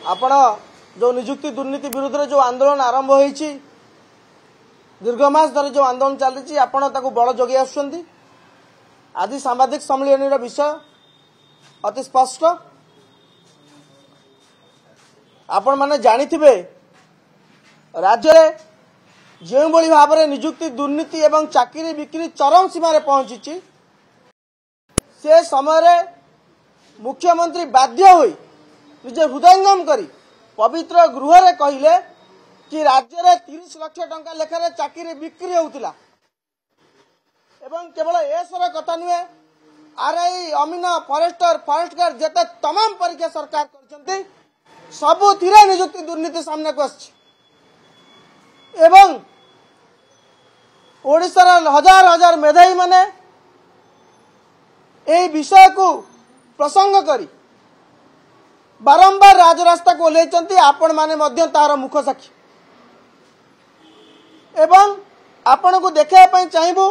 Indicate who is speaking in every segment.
Speaker 1: आपण जो निजुक्ति दुर्नीति विरुद्ध रे जो आंदोलन आरंभ होईची दीर्घ मास धरी जो आंदोलन चली आपण ताकू बड़ जगे आसुछंती। आज सांबादिक सम्मेलन विषय अति स्पष्ट आपण माने जानिथिबे राज्य रे जो भाव में निजुक्ति दुर्नीति एवं चाकरी बिक्री चरम सीमार पहुंची से समय मुख्यमंत्री बाध्य होई निजे हृदयंगम करी पवित्र गृह रे कहिले कि राज्य रे 30 लाख टंका लेखारे चाकरी बिक्री होउतिला एवं केवल एसर कथा नुहे आरआई अमीना फॉरेस्टर फॉरेस्ट गार्ड जेते तमाम परीक्षा सरकार करछंती सबु थिरे निजुक्ति दुर्नीति सामने को आछि एवं ओडिशार हजार हजार मेधावी माने ए विषय को प्रसंग करी बारंबार राजरास्ता को ओल्लैचंती आपण माने मध्य तार मुख साक्षी एवं आपण को देखा पई चाहिबू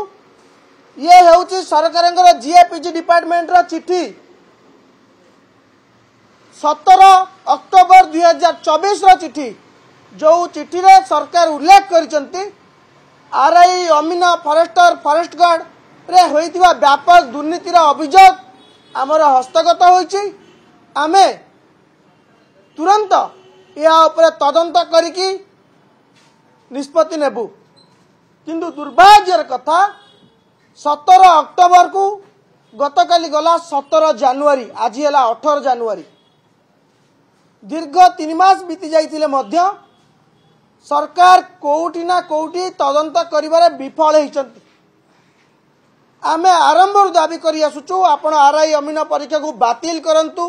Speaker 1: ये हेउची सरकारंगर जीएपीजी डिपार्टमेंट रा चिट्ठी 17 अक्टोबर 2024 रा चिट्ठी जो चिट्ठी रे सरकार उल्लेख करिसंती आरआई अमीना फॉरेस्टर फॉरेस्ट गार्ड रे होइतिबा व्यापक दुर्नीतिर अभियोग आमर हस्तगत होइछि। आमे तुरंत या ऊपर तदंत करिकी निष्पत्ति नेबु किंतु दुर्भाग्यर कथा 17 अक्टोबर को गतकाली गला 17 जनवरी आज है 18 जनवरी दीर्घ 3 मास बीती जाइतिले मध्य सरकार कोउठी ना कोउठी तदंत करिबारे विफल होइचंती। आमे आरंभ दाबी करी आसुचु आपण आरआई अमीना परीक्षा को बातिल करंतु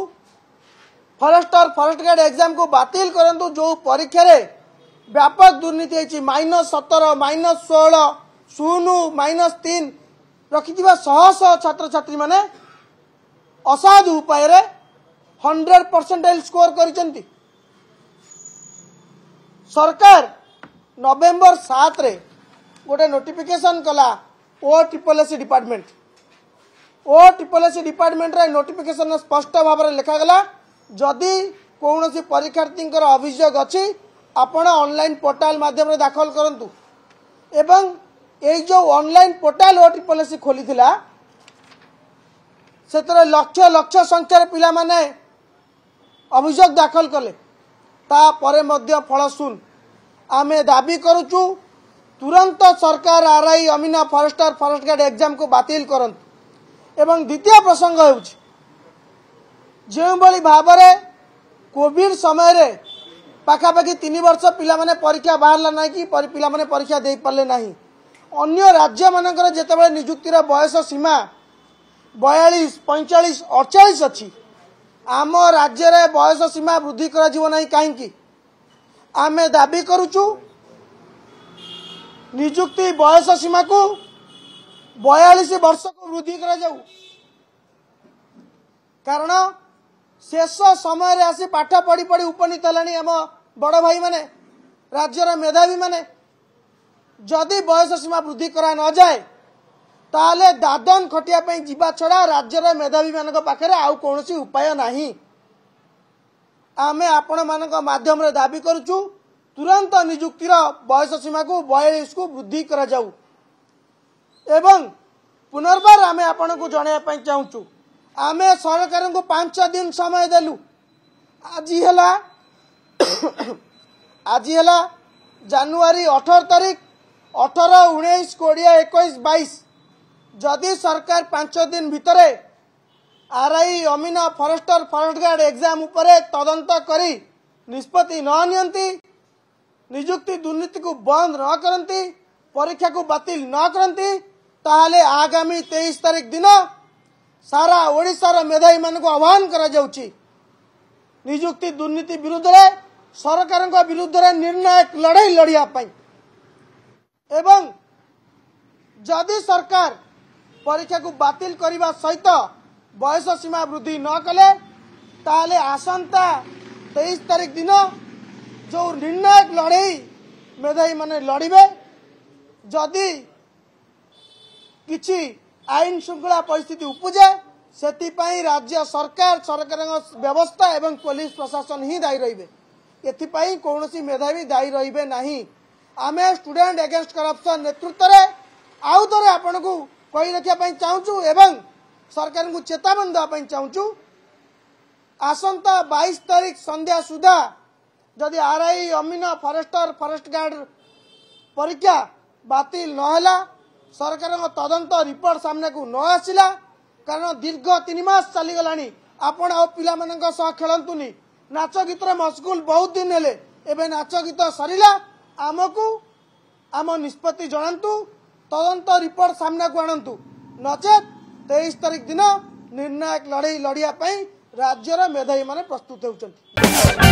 Speaker 1: फॉरेस्टर फॉरेस्ट गार्ड एग्जाम को बातिल करंतु जो परीक्षा रे व्यापक दुर्नीति होइछि -17 -16 0 -3 रखिथिबा शह शह छात्र छात्री माने असाधु उपाय रे 100% स्कोर करिसंती। सरकार नवेम्बर 7 रे गोटे नोटिफिकेशन कला OSSC डिपार्टमेंट रे नोटिफिकेशन स्पष्ट भाव में लिखा गला जदि कौन परीक्षार्थी अभियोग अच्छी आपण ऑनलाइन पोर्टाल माध्यम रे दाखल करंतु एवं ये जो ऑनलाइन पोर्टाल OSSC खोली थिला सेतरे लक्ष लक्ष संख्यार पिला माने अभियोग दाखल कले ता परे मध्य फल सुन आमे दाबी करूचु तुरंत सरकार आरआई अमीना फॉरेस्टर फॉरेस्ट गार्ड एग्जाम को बातिल करंतु एवं द्वितीय प्रसंग होउछि जो बली भाव में कोविड समय रे पाखापाखि 3 वर्ष पिला माने परीक्षा बाहरला नाही कि पिला माने परीक्षा दे पारले नाही अन्य राज्य मानकर जेतेबेले नियुक्तिर बयस सीमा 42 45 48 अछि आम राज्य रे बयस सीमा वृद्धि करा जीव नाही काहेकि आमे दाबी करूचु नियुक्ति बयस सीमा को 42 वर्ष को वृद्धि करा जाऊ कारण शेष समय रे आसी पाठ पढ़ी पढ़ी उपनीत हलानी आम बड़ भाई माने राज्यर मेधावी माने जदि बयस सीमा वृद्धि करा न जाए ताले दादन खटिया पई जीवा छड़ा राज्यर मेधावी मानक पाखरे आउ कोनोसी उपाय नाही। आमे आपण मानक माध्यम रे दाबी करूचु तुरंत नियुक्तिर बयस सीमा को 42 को वृद्धि करा जाऊ एवं पुनर्बार आमे आपण को जणाया पई चाहूचु आमे सरकार को 5 दिन समय देलु आज है जनवरी 18 तारीख 18 19 20 21 22 जदि सरकार 5 दिन भितरे आरआई अमीना फॉरेस्टर फॉरेस्ट गार्ड एग्जाम उपरे तदंत करी निष्पत्ति न नियंती नियुक्ति दुर्नीति को बंद न करती परीक्षा को बातिल न करती ताहले आगामी 23 तारीख दिन सारा ओडिशार मेधावी मान को आह्वान करा जाउची नियुक्ति दुर्नीति विरुद्ध रे सरकार विरुद्ध रे निर्णायक लड़ाई लड़िया पाई एवं जदि सरकार परीक्षा को बातिल करने सहित बयस सीमा वृद्धि न कले ताले आसंता 23 तारीख दिन जो निर्णायक लड़ाई मेधावी माने लड़िबे जदि किछि आईन श्रृंखला परिस्थिति उपजे सेतिपाई राज्य सरकार व्यवस्था एवं पुलिस प्रशासन ही दायी रहिबे। एथिपाई कौनसी मेधावी दायी रहिबे नहीं। आमे स्टूडेंट अगेंस्ट करप्शन नेतृत्व रे आउ थरे आपन को कहि रखिया पई चाहूचु एवं सरकार को चेतावनी देवा पई चाहूचु। आसंता 22 तारीख संध्या सुधा जदि आरआई अमीन फॉरेस्टर फॉरेस्ट गार्ड परीक्षा बातिल नहला सरकार तदंत रिपोर्ट सामने को न आसिला कारण दीर्घ 3 मास चली गलानी आपण आ पिला मानक सह खेलंतुनी नाच गीत मशगुल बहुत दिन हेले एबे नाच गीत सरिला आमको आम निष्पत्ति जणांतु तदंत रिपोर्ट सामने को आणंतु नचेत 23 तारीख दिन निर्णायक लड़ाई लड़िया राज्यर मेधावी माने प्रस्तुत होउछंती।